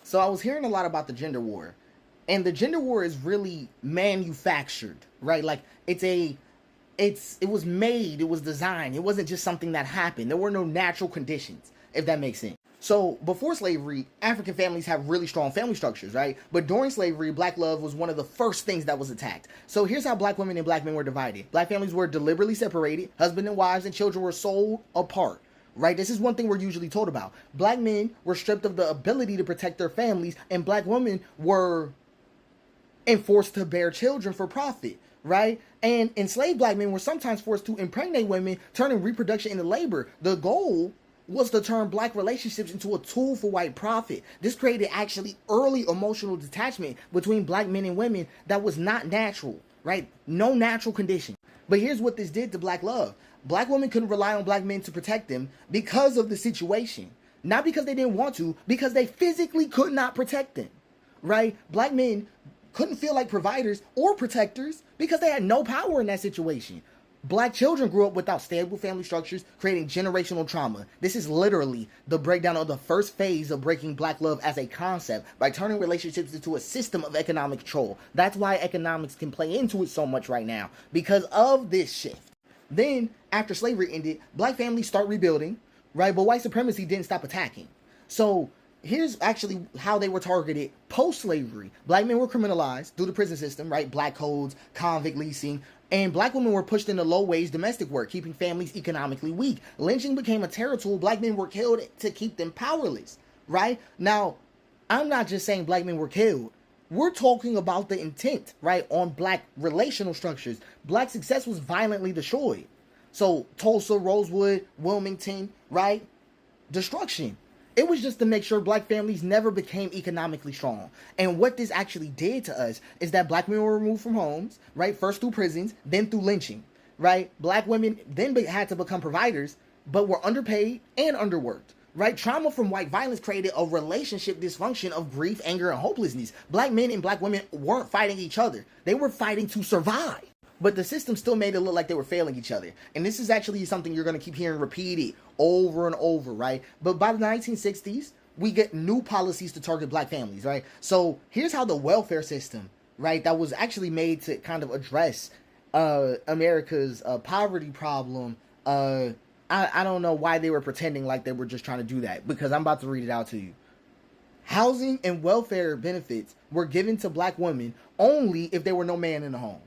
So I was hearing a lot about the gender war, and the gender war is really manufactured, right? Like it was made, it was designed. It wasn't just something that happened. There were no natural conditions, if that makes sense. So before slavery, African families have really strong family structures, right? But during slavery, black love was one of the first things that was attacked. So here's how black women and black men were divided. Black families were deliberately separated. Husband and wives and children were sold apart, right? This is one thing we're usually told about. Black men were stripped of the ability to protect their families, and black women were enforced to bear children for profit, right? And enslaved black men were sometimes forced to impregnate women, turning reproduction into labor. The goal was to turn black relationships into a tool for white profit. This created actually early emotional detachment between black men and women that was not natural, right? No natural condition. But here's what this did to black love. Black women couldn't rely on black men to protect them because of the situation. Not because they didn't want to, because they physically could not protect them, right? Black men couldn't feel like providers or protectors because they had no power in that situation. Black children grew up without stable family structures, creating generational trauma. This is literally the breakdown of the first phase of breaking black love as a concept by turning relationships into a system of economic control. That's why economics can play into it so much right now, because of this shift. Then, after slavery ended, black families start rebuilding, right? But white supremacy didn't stop attacking. So here's actually how they were targeted post-slavery. Black men were criminalized through the prison system, right? Black codes, convict leasing, and black women were pushed into low-wage domestic work, keeping families economically weak. Lynching became a terror tool. Black men were killed to keep them powerless, right? Now, I'm not just saying black men were killed. We're talking about the intent, right, on black relational structures. Black success was violently destroyed. So Tulsa, Rosewood, Wilmington, right? Destruction. It was just to make sure black families never became economically strong. And what this actually did to us is that black men were removed from homes, right? First through prisons, then through lynching, right? Black women then had to become providers, but were underpaid and underworked, right? Trauma from white violence created a relationship dysfunction of grief, anger, and hopelessness. Black men and black women weren't fighting each other. They were fighting to survive. But the system still made it look like they were failing each other. And this is actually something you're going to keep hearing repeated over and over, right? But by the 1960s, we get new policies to target black families, right? So here's how the welfare system, right, that was actually made to kind of address America's poverty problem. I don't know why they were pretending like they were just trying to do that, because I'm about to read it out to you. Housing and welfare benefits were given to black women only if there were no man in the home.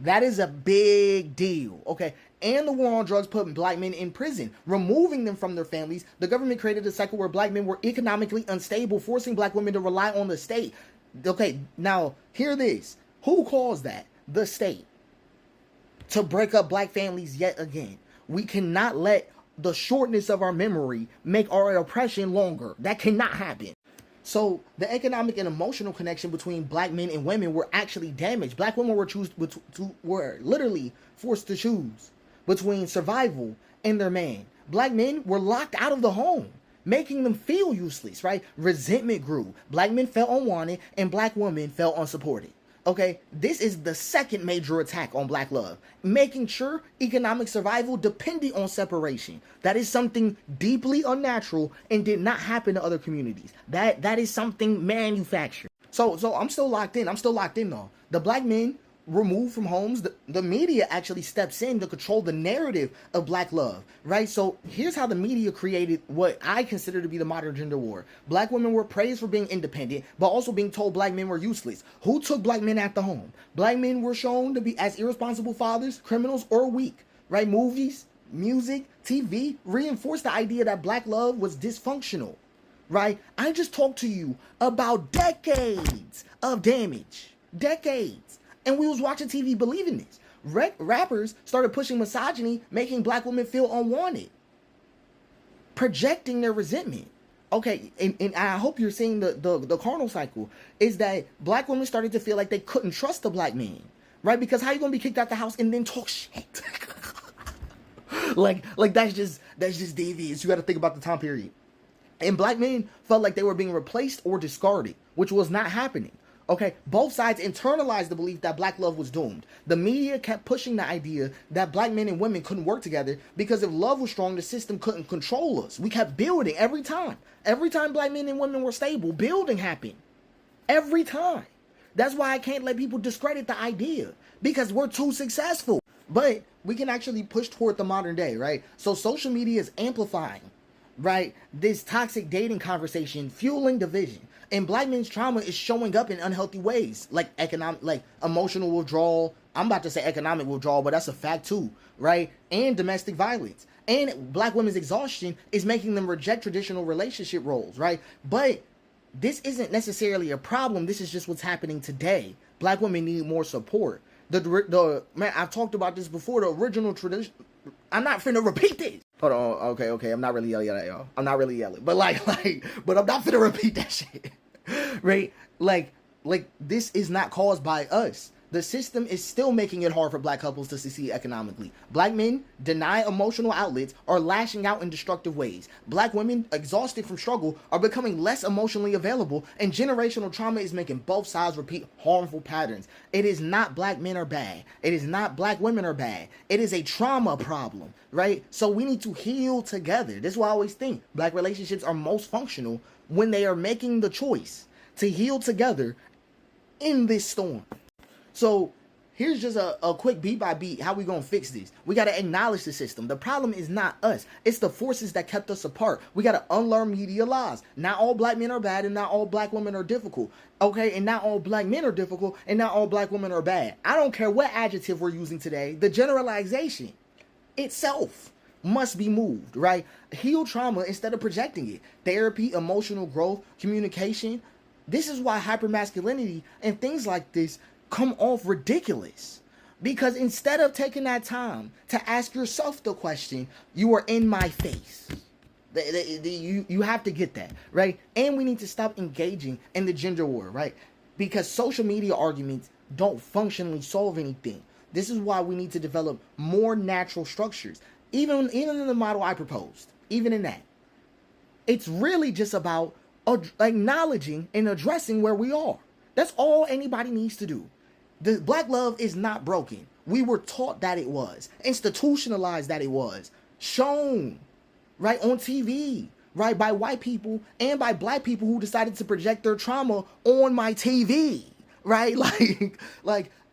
That is a big deal, okay? And the war on drugs put black men in prison, removing them from their families. The government created a cycle where black men were economically unstable, forcing black women to rely on the state. Okay, now, hear this. Who caused that? The state. To break up black families yet again. We cannot let the shortness of our memory make our oppression longer. That cannot happen. So the economic and emotional connection between black men and women were actually damaged. Black women were literally forced to choose between survival and their man. Black men were locked out of the home, making them feel useless, right? Resentment grew. Black men felt unwanted and black women felt unsupported. Okay, this is the second major attack on black love, making sure economic survival depended on separation. That is something deeply unnatural and did not happen to other communities. That is something manufactured. So I'm still locked in. I'm still locked in though. The black men removed from homes, the media actually steps in to control the narrative of black love, right? So here's how the media created what I consider to be the modern gender war. Black women were praised for being independent, but also being told black men were useless. Who took black men at the home? Black men were shown to be as irresponsible fathers, criminals, or weak, right? Movies, music, TV reinforced the idea that black love was dysfunctional, right? I just talked to you about decades of damage, decades. And we was watching TV believing this. Rappers started pushing misogyny, making black women feel unwanted, projecting their resentment. Okay, and I hope you're seeing the carnal cycle, is that black women started to feel like they couldn't trust the black man, right? Because how you gonna be kicked out the house and then talk shit? like that's just devious. You got to think about the time period. And black men felt like they were being replaced or discarded, which was not happening. Okay, both sides internalized the belief that black love was doomed. The media kept pushing the idea that black men and women couldn't work together because if love was strong, the system couldn't control us. We kept building every time. Every time black men and women were stable, building happened. Every time. That's why I can't let people discredit the idea, because we're too successful. But we can actually push toward the modern day, right? So social media is amplifying, right, this toxic dating conversation, fueling division. And black men's trauma is showing up in unhealthy ways, like economic, like emotional withdrawal. I'm about to say economic withdrawal, but that's a fact too, right? And domestic violence. And black women's exhaustion is making them reject traditional relationship roles, right? But this isn't necessarily a problem. This is just what's happening today. Black women need more support. The man, I've talked about this before. The original tradition. I'm not finna repeat this. Hold on. Okay. I'm not really yelling at y'all. I'm not really yelling, but but I'm not finna repeat that shit. Right? Like this is not caused by us. The system is still making it hard for black couples to succeed economically. Black men deny emotional outlets or lashing out in destructive ways. Black women, exhausted from struggle, are becoming less emotionally available, and generational trauma is making both sides repeat harmful patterns. It is not black men are bad. It is not black women are bad. It is a trauma problem, right? So we need to heal together. This is why I always think black relationships are most functional when they are making the choice to heal together in this storm. So here's just a quick beat by beat how we gonna fix this. We gotta acknowledge the system. The problem is not us. It's the forces that kept us apart. We gotta unlearn media lies. Not all black men are bad and not all black women are difficult. Okay, and not all black men are difficult and not all black women are bad. I don't care what adjective we're using today. The generalization itself must be moved, right? Heal trauma instead of projecting it. Therapy, emotional growth, communication. This is why hypermasculinity and things like this come off ridiculous, because instead of taking that time to ask yourself the question, you are in my face. You have to get that, right? And we need to stop engaging in the gender war, right? Because social media arguments don't functionally solve anything. This is why we need to develop more natural structures. Even in the model I proposed, even in that, it's really just about acknowledging and addressing where we are. That's all anybody needs to do. The black love is not broken. We were taught that it was, institutionalized that it was, shown, right, on TV, right, by white people and by black people who decided to project their trauma on my TV, right?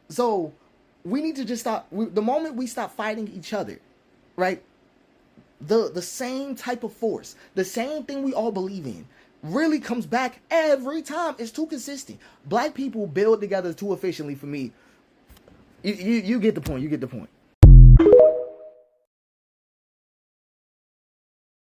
So we need to just stop. The moment we stop fighting each other, right, the same type of force, the same thing we all believe in, really comes back every time. It's too consistent. Black people build together too efficiently for me. You get the point. You get the point.